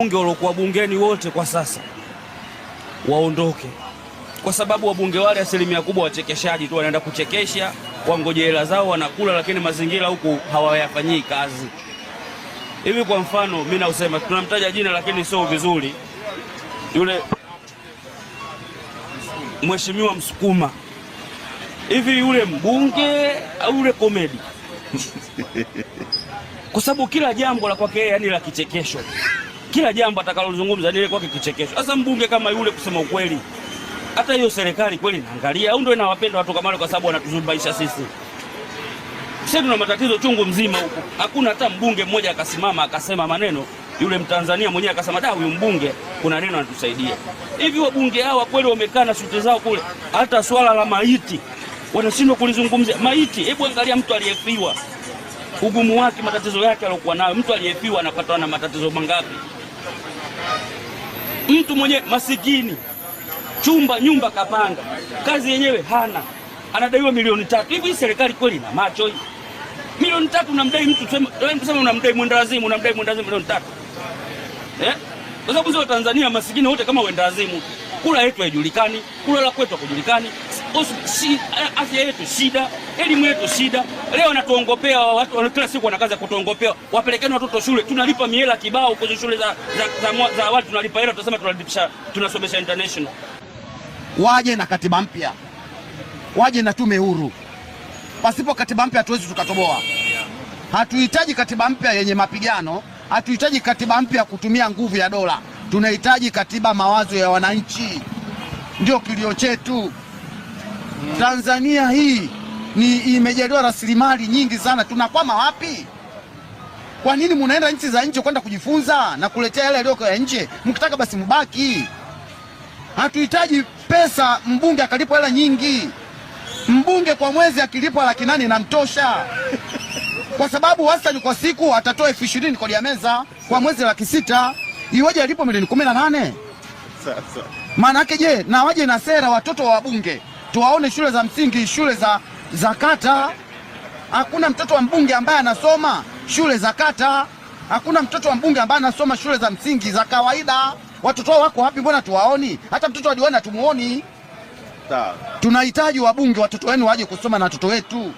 Wabunge waliokuwa bungeni wote kwa sasa waondoke, kwa sababu wabunge wale asilimia kubwa wachekeshaji tu, wanaenda kuchekesha, wangoje hela zao wanakula, lakini mazingira huku hawayafanyii kazi. Hivi kwa mfano mimi nausema, tunamtaja jina lakini sio vizuri, yule mheshimiwa Msukuma, hivi yule mbunge au yule komedi? Kwa sababu kila jambo la kwake yani la kichekesho, kila jambo atakalozungumza ni kwake kichekesho. Sasa mbunge kama yule, kusema ukweli, hata hiyo serikali kweli naangalia au ndio inawapenda watu kama wale kwa sababu wanatuzubaisha sisi? Sisi tuna matatizo chungu mzima huko, hakuna hata mbunge mmoja akasimama akasema maneno, yule Mtanzania mwenyewe akasema da, huyu mbunge kuna neno anatusaidia. Hivi wabunge hawa kweli wamekaa na suti zao kule, hata swala la maiti wanashindwa kulizungumzia. Maiti, hebu angalia mtu aliyefiwa, ugumu wake, matatizo yake aliyokuwa nayo. Mtu aliyefiwa anapatwa na matatizo mangapi? Mtu mwenye masikini, nyumba kapanga, kazi yenyewe hana, anadaiwa milioni 3. Hivi serikali kweli na macho hii? Milioni 3 unamdai mtu, tuseme unamdai mwendawazimu, milioni 3. Kwa sababu sio Tanzania masikini wote kama wendawazimu. Kula yetu haijulikani, kula la kwetu hakujulikani, afya yetu shida, elimu yetu shida. Leo wanatuongopea watu, kila siku wana kazi ya kutuongopea. Wapelekeni watoto shule, tunalipa miela kibao kwenye shule za watu, tunalipa hela, tunasema tunasomesha international. Waje na katiba mpya, waje na tume huru. Pasipo katiba mpya hatuwezi tukatoboa. Hatuhitaji katiba mpya yenye mapigano, hatuhitaji katiba mpya kutumia nguvu ya dola. Tunahitaji katiba mawazo ya wananchi, ndio kilio chetu. Tanzania hii ni imejaliwa rasilimali nyingi sana, tunakwama wapi? Kwa nini munaenda nchi za nje kwenda kujifunza na kuletea yale yaliyo ya nje? Mkitaka basi mbaki. Hatuhitaji pesa mbunge akalipwa hela nyingi. Mbunge kwa mwezi akilipwa 800 inamtosha, kwa sababu wastani kwa siku atatoa 20,000 kodi ya meza, kwa mwezi 600,000. Iweje alipo milioni 18? Maana yake je, na waje na sera watoto wa wabunge tuwaone shule za msingi, shule za kata. Hakuna mtoto wa mbunge ambaye anasoma shule za kata, hakuna mtoto wa mbunge ambaye anasoma shule za msingi za kawaida. Watoto wao wako wapi? Mbona tuwaoni? Hata mtoto wa diwani hatumuoni. Tunahitaji wabunge, watoto wenu waje kusoma na watoto wetu.